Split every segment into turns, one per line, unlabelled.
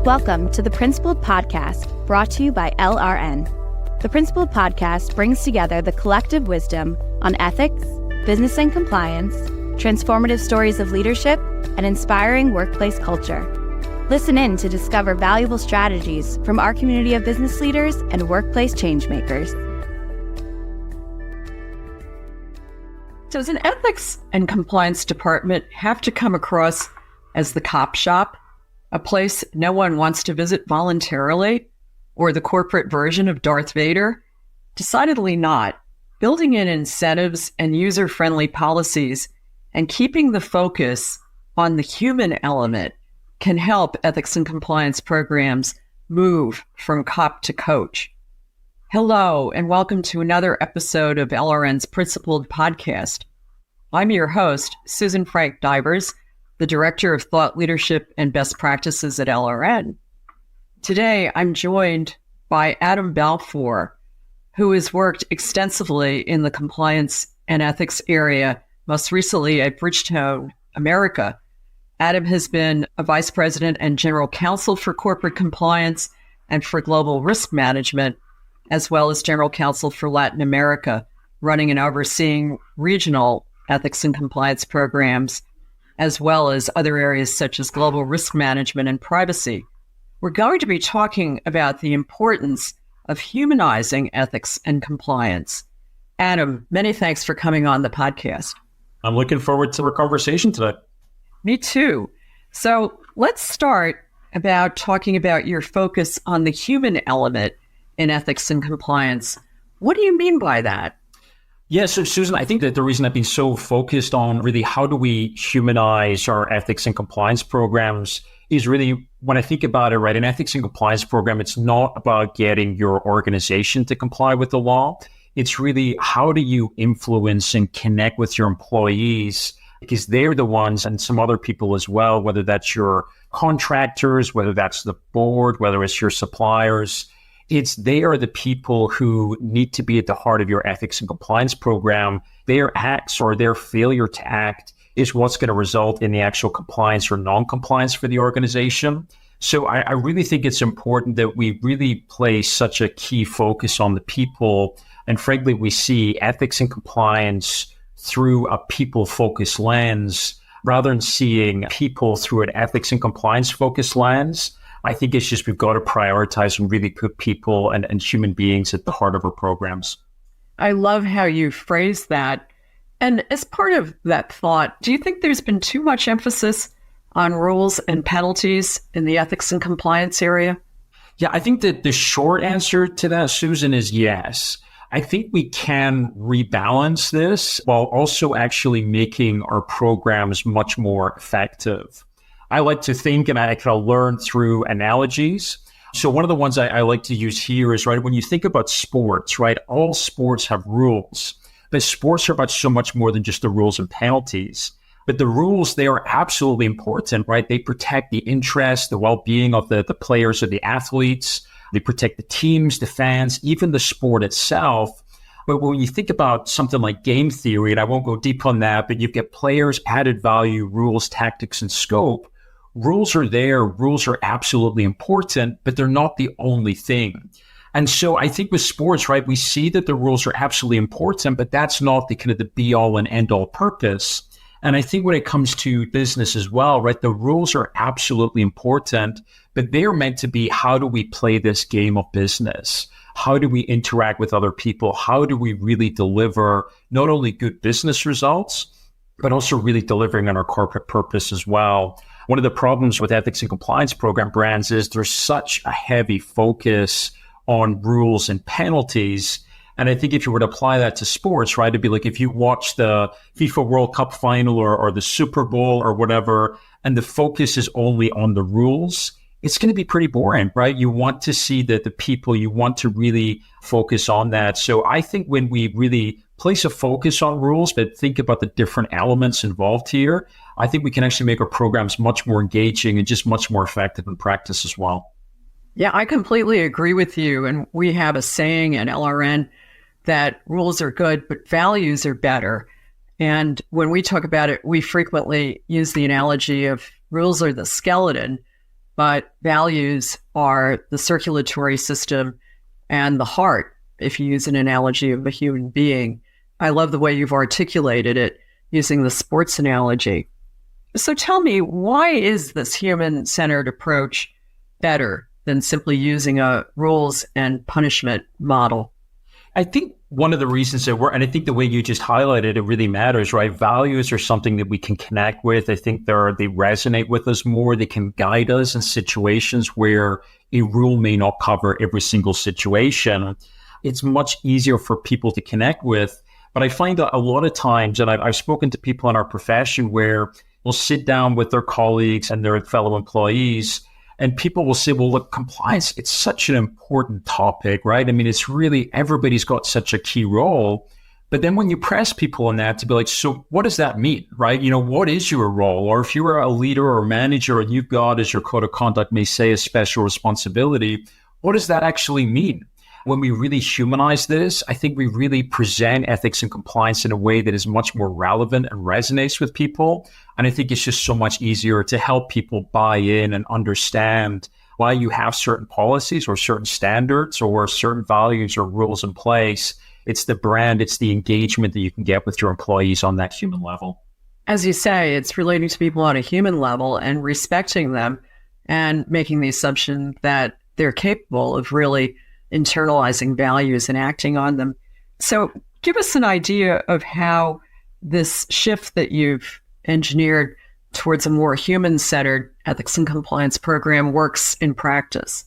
Welcome to the Principled Podcast, brought to you by LRN. The Principled Podcast brings together the collective wisdom on ethics, business and compliance, transformative stories of leadership, and inspiring workplace culture. Listen in to discover valuable strategies from our community of business leaders and workplace changemakers.
Does an ethics and compliance department have to come across as the cop shop, a place no one wants to visit voluntarily, or the corporate version of Darth Vader? Decidedly not. Building in incentives and user-friendly policies and keeping the focus on the human element can help ethics and compliance programs move from cop to coach. Hello, and welcome to another episode of LRN's Principled Podcast. I'm your host, Susan Frank Divers, the Director of Thought Leadership and Best Practices at LRN. Today, I'm joined by Adam Balfour, who has worked extensively in the compliance and ethics area, most recently at Bridgestone America. Adam has been a Vice President and General Counsel for Corporate Compliance and for Global Risk Management, as well as General Counsel for Latin America, running and overseeing regional ethics and compliance programs, as well as other areas such as global risk management and privacy. We're going to be talking about the importance of humanizing ethics and compliance. Adam, many thanks for coming on the podcast.
I'm looking forward to our conversation today.
Me too. So let's start about talking about your focus on the human element in ethics and compliance. What do you mean by that?
Yeah, so Susan, I think that the reason I've been so focused on really how do we humanize our ethics and compliance programs is really, when I think about it, right, an ethics and compliance program, it's not about getting your organization to comply with the law. It's really how do you influence and connect with your employees, because they're the ones, and some other people as well, whether that's your contractors, whether that's the board, whether it's your suppliers. They are the people who need to be at the heart of your ethics and compliance program. Their acts or their failure to act is what's going to result in the actual compliance or non-compliance for the organization. So I really think it's important that we really place such a key focus on the people. And frankly, we see ethics and compliance through a people-focused lens rather than seeing people through an ethics and compliance-focused lens. I think it's just we've got to prioritize and really put people and human beings at the heart of our programs.
I love how you phrase that. And as part of that thought, do you think there's been too much emphasis on rules and penalties in the ethics and compliance area?
Yeah, I think that the short answer to that, Susan, is yes. I think we can rebalance this while also actually making our programs much more effective. I like to think, and I kind of learn through analogies. So one of the ones I like to use here is, right, when you think about sports, right, all sports have rules, but sports are about so much more than just the rules and penalties. But the rules, they are absolutely important, right? They protect the interest, the well-being of the players or the athletes. They protect the teams, the fans, even the sport itself. But when you think about something like game theory, and I won't go deep on that, but you get players, added value, rules, tactics, and scope. Rules are there. Rules are absolutely important, but they're not the only thing. And so I think with sports, right, we see that the rules are absolutely important, but that's not the kind of the be all and end all purpose. And I think when it comes to business as well, right, the rules are absolutely important, but they're meant to be, how do we play this game of business? How do we interact with other people? How do we really deliver not only good business results, but also really delivering on our corporate purpose as well? One of the problems with ethics and compliance program brands is there's such a heavy focus on rules and penalties. And I think if you were to apply that to sports, right, it'd be like if you watch the FIFA World Cup final or the Super Bowl or whatever, and the focus is only on the rules, it's going to be pretty boring, right? You want to see the people, you want to really focus on that. So I think when we really place a focus on rules, but think about the different elements involved here, I think we can actually make our programs much more engaging and just much more effective in practice as well.
Yeah, I completely agree with you. And we have a saying at LRN that rules are good, but values are better. And when we talk about it, we frequently use the analogy of rules are the skeleton, but values are the circulatory system and the heart, if you use an analogy of a human being. I love the way you've articulated it using the sports analogy. So tell me, why is this human-centered approach better than simply using a rules and punishment model?
I think one of the reasons that and I think the way you just highlighted it really matters, right? Values are something that we can connect with. I think they resonate with us more. They can guide us in situations where a rule may not cover every single situation. It's much easier for people to connect with. But I find that a lot of times, and I've spoken to people in our profession where we'll sit down with their colleagues and their fellow employees, and people will say, well, look, compliance, it's such an important topic, right? I mean, it's really, everybody's got such a key role. But then when you press people on that to be like, so what does that mean, right? What is your role? Or if you are a leader or manager and you've got, as your code of conduct may say, a special responsibility, what does that actually mean? When we really humanize this, I think we really present ethics and compliance in a way that is much more relevant and resonates with people. And I think it's just so much easier to help people buy in and understand why you have certain policies or certain standards or certain values or rules in place. It's the brand, it's the engagement that you can get with your employees on that human level. As
you say, it's relating to people on a human level and respecting them and making the assumption that they're capable of really internalizing values and acting on them. So give us an idea of how this shift that you've engineered towards a more human-centered ethics and compliance program works in practice.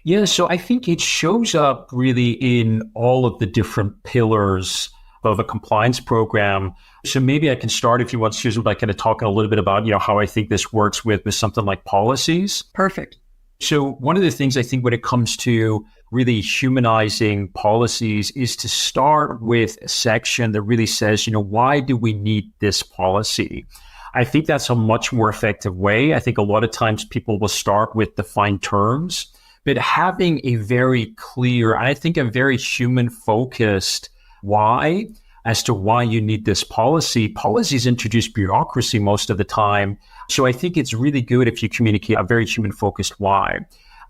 Yeah, so I think it shows up really in all of the different pillars of a compliance program. So maybe I can start, if you want, Susan, by kind of talking a little bit about, how I think this works with something like policies.
Perfect.
So one of the things I think when it comes to really humanizing policies is to start with a section that really says, why do we need this policy? I think that's a much more effective way. I think a lot of times people will start with defined terms, but having a very clear, and I think a very human-focused why as to why you need this policy. Policies introduce bureaucracy most of the time. So I think it's really good if you communicate a very human-focused why.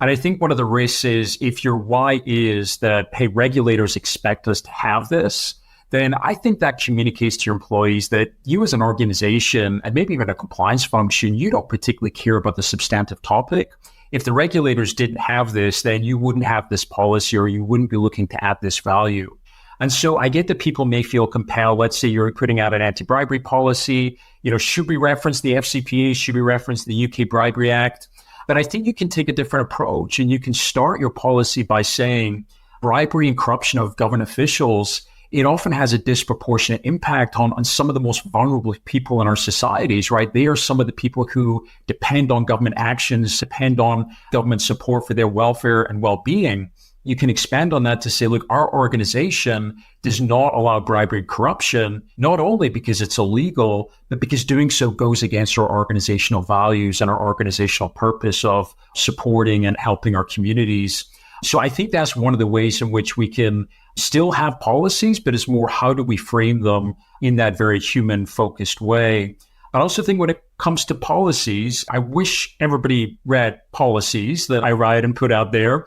And I think one of the risks is if your why is that, hey, regulators expect us to have this, then I think that communicates to your employees that you as an organization and maybe even a compliance function, you don't particularly care about the substantive topic. If the regulators didn't have this, then you wouldn't have this policy or you wouldn't be looking to add this value. And so I get that people may feel compelled. Let's say you're putting out an anti-bribery policy, should we reference the FCPA? Should we reference the UK Bribery Act? But I think you can take a different approach and you can start your policy by saying bribery and corruption of government officials, it often has a disproportionate impact on some of the most vulnerable people in our societies, right? They are some of the people who depend on government actions, depend on government support for their welfare and well-being. You can expand on that to say, look, our organization does not allow bribery and corruption, not only because it's illegal, but because doing so goes against our organizational values and our organizational purpose of supporting and helping our communities. So I think that's one of the ways in which we can still have policies, but it's more how do we frame them in that very human-focused way. I also think when it comes to policies, I wish everybody read policies that I write and put out there.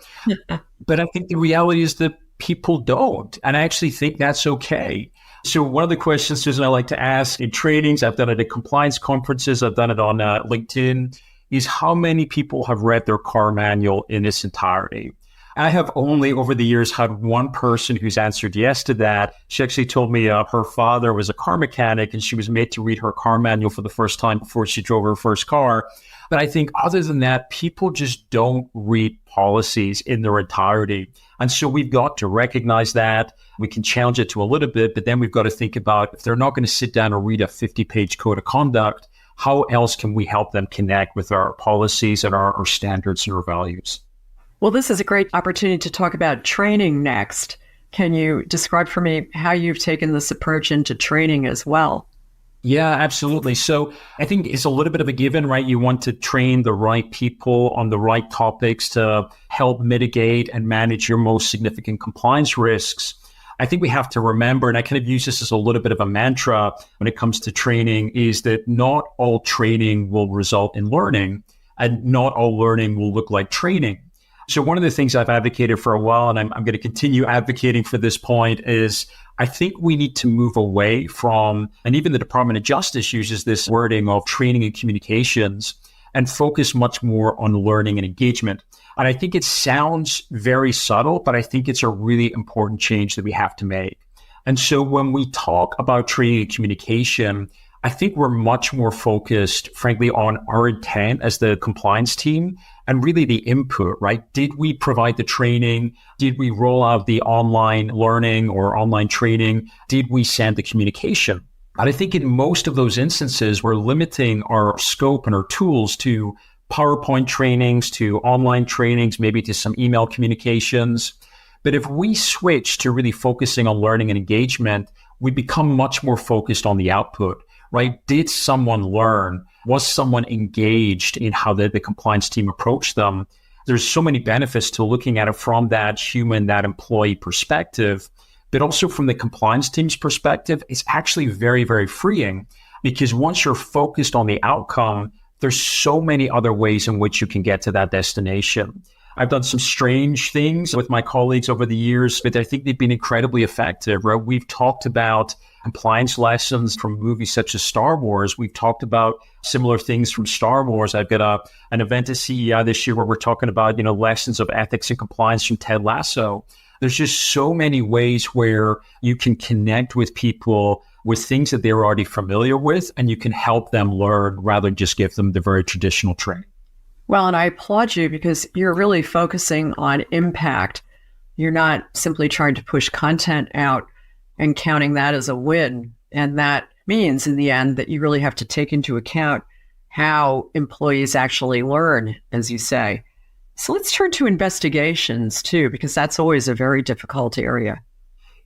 But I think the reality is that people don't. And I actually think that's okay. So one of the questions, Susan, I like to ask in trainings, I've done it at compliance conferences, I've done it on LinkedIn, is how many people have read their car manual in its entirety? I have only over the years had one person who's answered yes to that. She actually told me her father was a car mechanic and she was made to read her car manual for the first time before she drove her first car. But I think other than that, people just don't read policies in their entirety. And so we've got to recognize that. We can challenge it to a little bit, but then we've got to think about if they're not going to sit down and read a 50-page code of conduct, how else can we help them connect with our policies and our standards and our values?
Well, this is a great opportunity to talk about training next. Can you describe for me how you've taken this approach into training as well?
Yeah, absolutely. So I think it's a little bit of a given, right? You want to train the right people on the right topics to help mitigate and manage your most significant compliance risks. I think we have to remember, and I kind of use this as a little bit of a mantra when it comes to training, is that not all training will result in learning. and not all learning will look like training. So one of the things I've advocated for a while, and I'm going to continue advocating for this point, is I think we need to move away from, and even the Department of Justice uses this wording of training and communications, and focus much more on learning and engagement. And I think it sounds very subtle, but I think it's a really important change that we have to make. And so when we talk about training and communication, I think we're much more focused, frankly, on our intent as the compliance team and really the input, right? Did we provide the training? Did we roll out the online learning or online training? Did we send the communication? And I think in most of those instances, we're limiting our scope and our tools to PowerPoint trainings, to online trainings, maybe to some email communications. But if we switch to really focusing on learning and engagement, we become much more focused on the output, right? Did someone learn? Was someone engaged in how the compliance team approached them? There's so many benefits to looking at it from that human, that employee perspective, but also from the compliance team's perspective, it's actually very, very freeing, because once you're focused on the outcome, there's so many other ways in which you can get to that destination. I've done some strange things with my colleagues over the years, but I think they've been incredibly effective, right? We've talked about compliance lessons from movies such as Star Wars. We've talked about similar things from Star Wars. I've got an event at CEI this year where we're talking about, lessons of ethics and compliance from Ted Lasso. There's just so many ways where you can connect with people with things that they're already familiar with, and you can help them learn rather than just give them the very traditional training.
Well, and I applaud you because you're really focusing on impact. You're not simply trying to push content out and counting that as a win. And that means in the end that you really have to take into account how employees actually learn, as you say. So let's turn to investigations too, because that's always a very difficult area.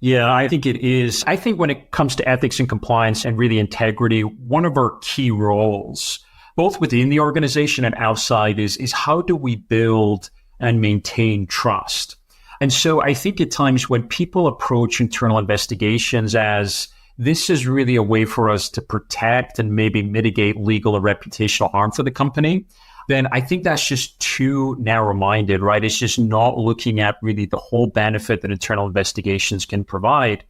Yeah, I think it is. I think when it comes to ethics and compliance and really integrity, one of our key roles, both within the organization and outside, is how do we build and maintain trust? And so I think at times when people approach internal investigations as this is really a way for us to protect and maybe mitigate legal or reputational harm for the company, then I think that's just too narrow-minded, right? It's just not looking at really the whole benefit that internal investigations can provide.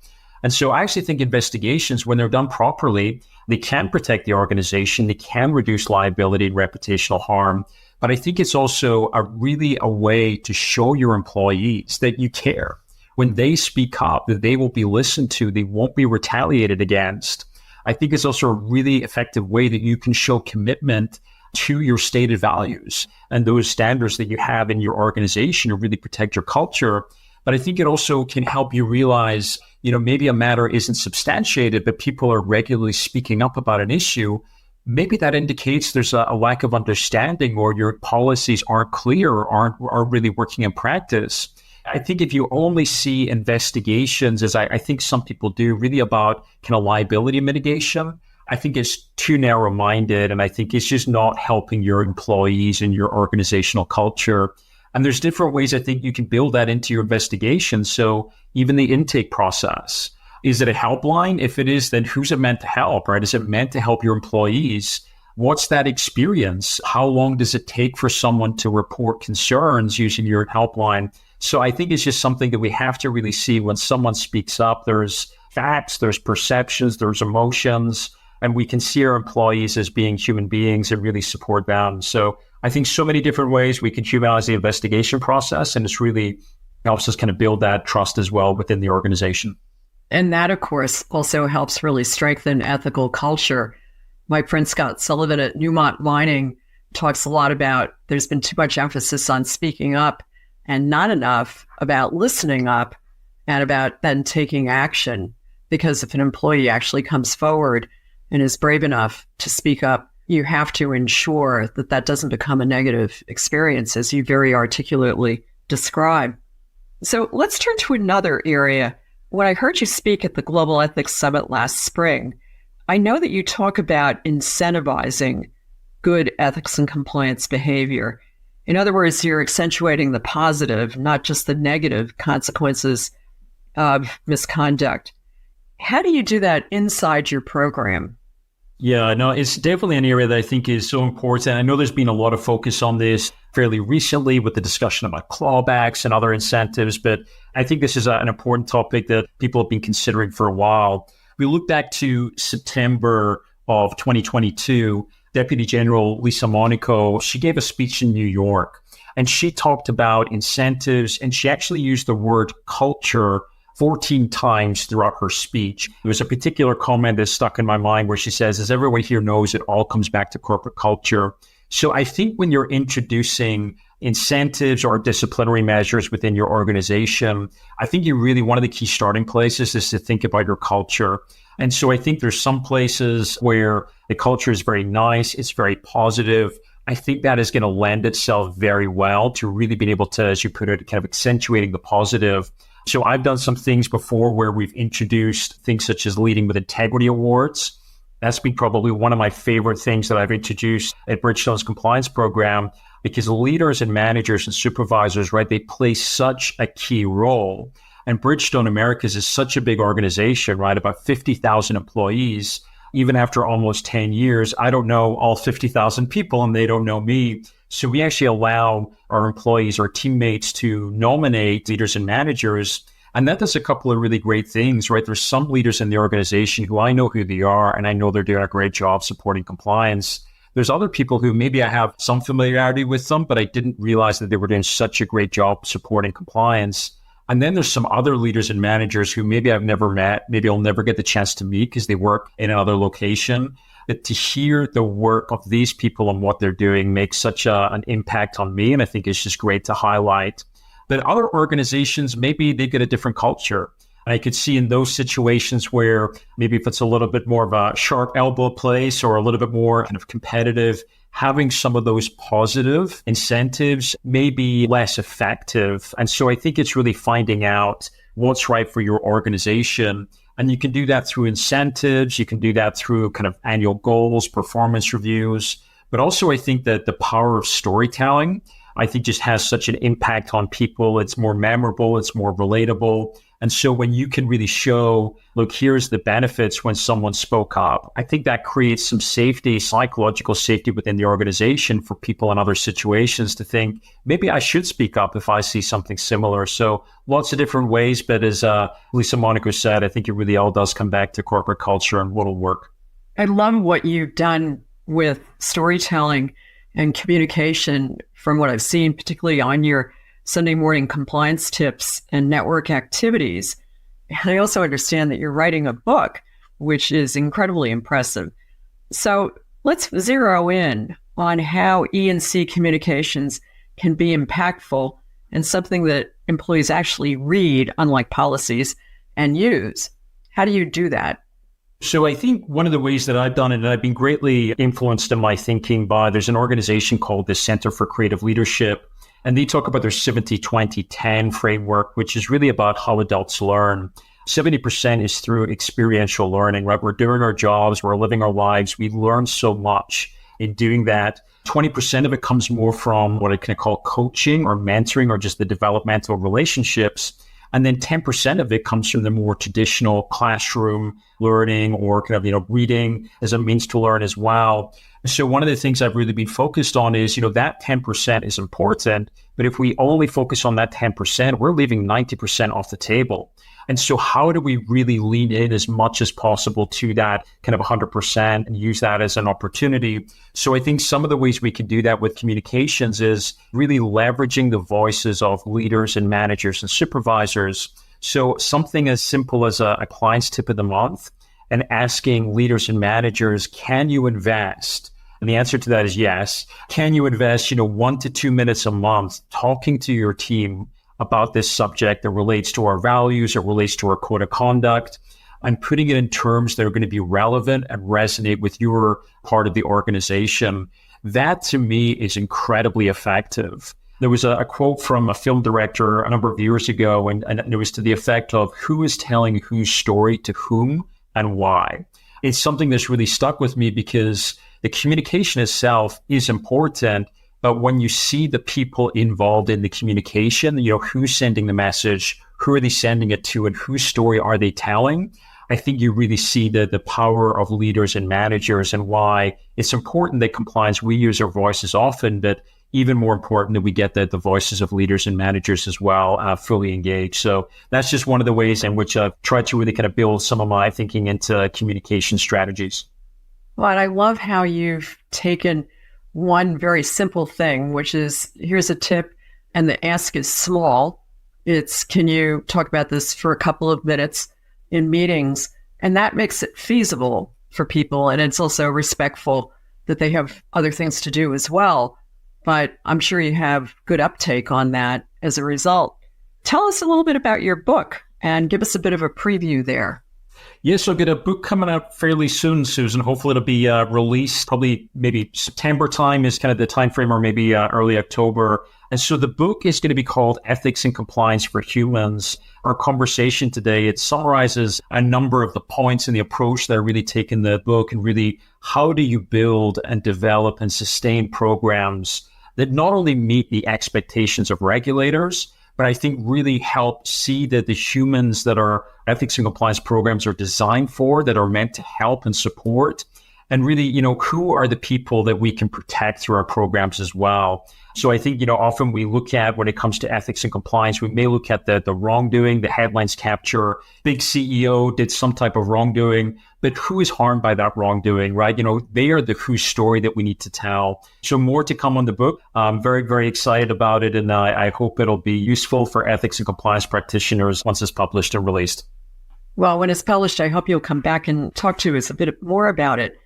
And so I actually think investigations, when they're done properly, they can protect the organization, they can reduce liability and reputational harm. But I think it's also a way to show your employees that you care. When they speak up, that they will be listened to, they won't be retaliated against. I think it's also a really effective way that you can show commitment to your stated values and those standards that you have in your organization to really protect your culture. But I think it also can help you realize, maybe a matter isn't substantiated, but people are regularly speaking up about an issue. Maybe that indicates there's a lack of understanding, or your policies aren't clear or aren't really working in practice. I think if you only see investigations, as I think some people do, really about kind of liability mitigation, I think it's too narrow-minded, and I think it's just not helping your employees and your organizational culture. And there's different ways I think you can build that into your investigation. So even the intake process, is it a helpline? If it is, then who's it meant to help, right? Is it meant to help your employees? What's that experience? How long does it take for someone to report concerns using your helpline? So I think it's just something that we have to really see when someone speaks up. There's facts, there's perceptions, there's emotions, and we can see our employees as being human beings and really support them. So I think so many different ways we can humanize the investigation process, and it's really helps us kind of build that trust as well within the organization.
And that, of course, also helps really strengthen ethical culture. My friend Scott Sullivan at Newmont Mining talks a lot about there's been too much emphasis on speaking up and not enough about listening up and about then taking action. Because if an employee actually comes forward and is brave enough to speak up, you have to ensure that that doesn't become a negative experience, as you very articulately describe. So let's turn to another area. When I heard you speak at the Global Ethics Summit last spring, I know that you talk about incentivizing good ethics and compliance behavior. In other words, you're accentuating the positive, not just the negative consequences of misconduct. How do you do that inside your program?
Yeah, no, it's definitely an area that I think is so important. I know there's been a lot of focus on this fairly recently with the discussion about clawbacks and other incentives, but I think this is an important topic that people have been considering for a while. We look back to September of 2022, Deputy General Lisa Monaco, she gave a speech in New York, and she talked about incentives, and she actually used the word culture 14 times throughout her speech. There was a particular comment that stuck in my mind where she says, as everyone here knows, it all comes back to corporate culture. So I think when you're introducing incentives or disciplinary measures within your organization, I think one of the key starting places is to think about your culture. And so I think there's some places where the culture is very nice, it's very positive. I think that is going to lend itself very well to really being able to, as you put it, kind of accentuating the positive. So I've done some things before where we've introduced things such as leading with integrity awards. That's been probably one of my favorite things that I've introduced at Bridgestone's compliance program, because leaders and managers and supervisors, right, they play such a key role. And Bridgestone Americas is such a big organization, right, about 50,000 employees. Even after almost 10 years, I don't know all 50,000 people and they don't know me. So we actually allow our employees, our teammates to nominate leaders and managers. And that does a couple of really great things, right? There's some leaders in the organization who I know who they are, and I know they're doing a great job supporting compliance. There's other people who maybe I have some familiarity with them, but I didn't realize that they were doing such a great job supporting compliance. And then there's some other leaders and managers who maybe I've never met, maybe I'll never get the chance to meet because they work in another location. But to hear the work of these people and what they're doing makes such an impact on me. And I think it's just great to highlight. But other organizations, maybe they get a different culture. And I could see in those situations where maybe if it's a little bit more of a sharp elbow place or a little bit more kind of competitive, having some of those positive incentives may be less effective. And so I think it's really finding out what's right for your organization. And you can do that through incentives. You can do that through kind of annual goals, performance reviews. But also I think that the power of storytelling, I think just has such an impact on people. It's more memorable. It's more relatable. And so when you can really show, look, here's the benefits when someone spoke up, I think that creates some safety, psychological safety within the organization for people in other situations to think, maybe I should speak up if I see something similar. So lots of different ways. But as Lisa Monaco said, I think it really all does come back to corporate culture and what'll work.
I love what you've done with storytelling and communication from what I've seen, particularly on your Sunday morning compliance tips and network activities. And I also understand that you're writing a book, which is incredibly impressive. So let's zero in on how E&C communications can be impactful and something that employees actually read, unlike policies, and use. How do you do that?
So I think one of the ways that I've done it, and I've been greatly influenced in my thinking by, there's an organization called the Center for Creative Leadership, and they talk about their 70-20-10 framework, which is really about how adults learn. 70% is through experiential learning, right? We're doing our jobs, we're living our lives, we learn so much in doing that. 20% of it comes more from what I can call coaching or mentoring or just the developmental relationships. And then 10% of it comes from the more traditional classroom learning or kind of, reading as a means to learn as well. So one of the things I've really been focused on is, that 10% is important, but if we only focus on that 10%, we're leaving 90% off the table. And so how do we really lean in as much as possible to that kind of 100% and use that as an opportunity? So I think some of the ways we can do that with communications is really leveraging the voices of leaders and managers and supervisors. So something as simple as a client's tip of the month and asking leaders and managers, can you invest? And the answer to that is yes. Can you invest, 1 to 2 minutes a month talking to your team about this subject that relates to our values, or relates to our code of conduct, and putting it in terms that are going to be relevant and resonate with your part of the organization? That to me is incredibly effective. There was a quote from a film director a number of years ago, and it was to the effect of, who is telling whose story to whom and why? It's something that's really stuck with me because the communication itself is important. But when you see the people involved in the communication, who's sending the message, who are they sending it to, and whose story are they telling? I think you really see the power of leaders and managers and why it's important that compliance, we use our voices often, but even more important that we get the voices of leaders and managers as well fully engaged. So that's just one of the ways in which I've tried to really kind of build some of my thinking into communication strategies.
Well, and I love how you've taken one very simple thing, which is here's a tip, and the ask is small. It's, can you talk about this for a couple of minutes in meetings? And that makes it feasible for people. And it's also respectful that they have other things to do as well. But I'm sure you have good uptake on that as a result. Tell us a little bit about your book and give us a bit of a preview there.
Yes, I'll get a book coming out fairly soon, Susan. Hopefully it'll be released probably maybe September time is kind of the time frame, or maybe early October. And so the book is going to be called Ethics and Compliance for Humans. Our conversation today, it summarizes a number of the points and the approach that I really take in the book, and really how do you build and develop and sustain programs that not only meet the expectations of regulators, but I think really help see that the humans that our ethics and compliance programs are designed for, that are meant to help and support, and really, who are the people that we can protect through our programs as well. So I think, often we look at, when it comes to ethics and compliance, we may look at the wrongdoing, the headlines capture, big CEO did some type of wrongdoing, but who is harmed by that wrongdoing, right? They are the who story that we need to tell. So more to come on the book. I'm very, very excited about it. And I hope it'll be useful for ethics and compliance practitioners once it's published and released.
Well, when it's published, I hope you'll come back and talk to us a bit more about it.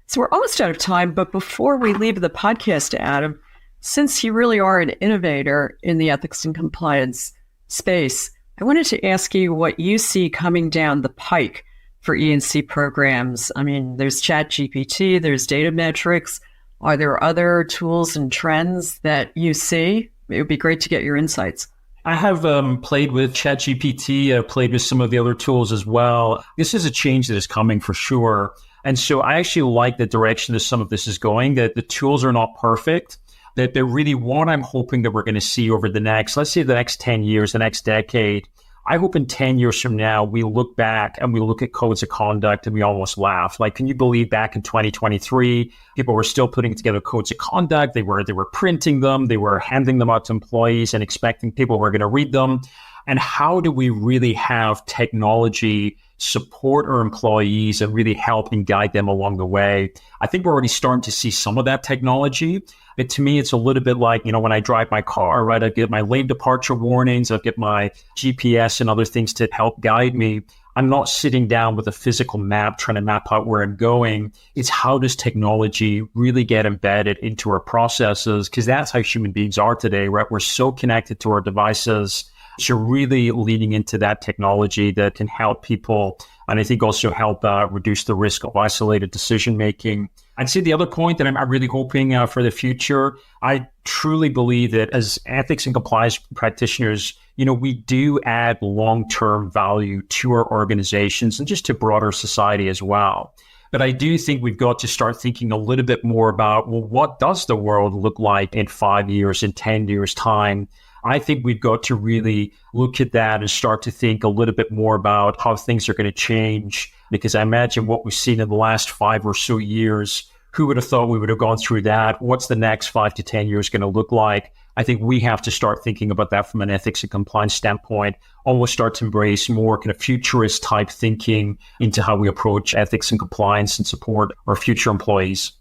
So we're almost out of time, but before we leave the podcast, Adam, since you really are an innovator in the ethics and compliance space, I wanted to ask you what you see coming down the pike for E&C programs. I mean, there's ChatGPT, there's data metrics. Are there other tools and trends that you see? It would be great to get your insights.
I have played with ChatGPT, I've played with some of the other tools as well. This is a change that is coming for sure. And so I actually like the direction that some of this is going, that the tools are not perfect, that they're really what I'm hoping that we're going to see over the next, let's say the next 10 years, the next decade. I hope in 10 years from now, we look back and we look at codes of conduct and we almost laugh. Like, can you believe back in 2023, people were still putting together codes of conduct? They were printing them. They were handing them out to employees and expecting people were going to read them. And how do we really have technology support our employees and really help and guide them along the way? I think we're already starting to see some of that technology. But to me, it's a little bit like, when I drive my car, right? I get my lane departure warnings, I get my GPS and other things to help guide me. I'm not sitting down with a physical map trying to map out where I'm going. It's how does technology really get embedded into our processes? Because that's how human beings are today, right? We're so connected to our devices. So really leaning into that technology that can help people, and I think also help reduce the risk of isolated decision-making. I'd say the other point that I'm really hoping for the future, I truly believe that as ethics and compliance practitioners, we do add long-term value to our organizations and just to broader society as well. But I do think we've got to start thinking a little bit more about, well, what does the world look like in 5 years, in 10 years' time? I think we've got to really look at that and start to think a little bit more about how things are going to change. Because I imagine what we've seen in the last 5 or so years, who would have thought we would have gone through that? What's the next 5 to 10 years going to look like? I think we have to start thinking about that from an ethics and compliance standpoint, almost start to embrace more kind of futurist type thinking into how we approach ethics and compliance and support our future employees.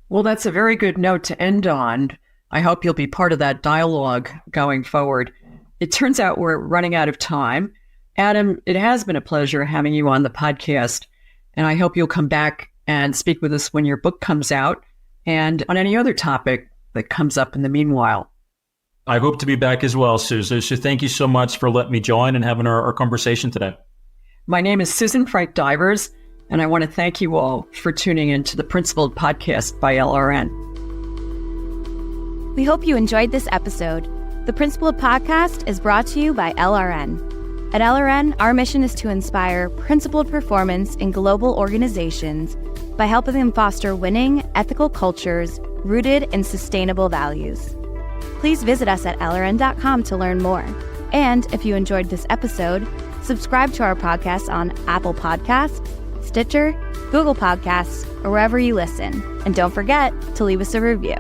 Well, that's a very good note to end on. I hope you'll be part of that dialogue going forward. It turns out we're running out of time. Adam, it has been a pleasure having you on the podcast, and I hope you'll come back and speak with us when your book comes out and on any other topic that comes up in the meanwhile.
I hope to be back as well, Susan. So thank you so much for letting me join and having our conversation today.
My name is Susan Frank-Divers, and I want to thank you all for tuning in to the Principled Podcast by LRN.
We hope you enjoyed this episode. The Principled Podcast is brought to you by LRN. At LRN, our mission is to inspire principled performance in global organizations by helping them foster winning, ethical cultures rooted in sustainable values. Please visit us at LRN.com to learn more. And if you enjoyed this episode, subscribe to our podcast on Apple Podcasts, Stitcher, Google Podcasts, or wherever you listen. And don't forget to leave us a review.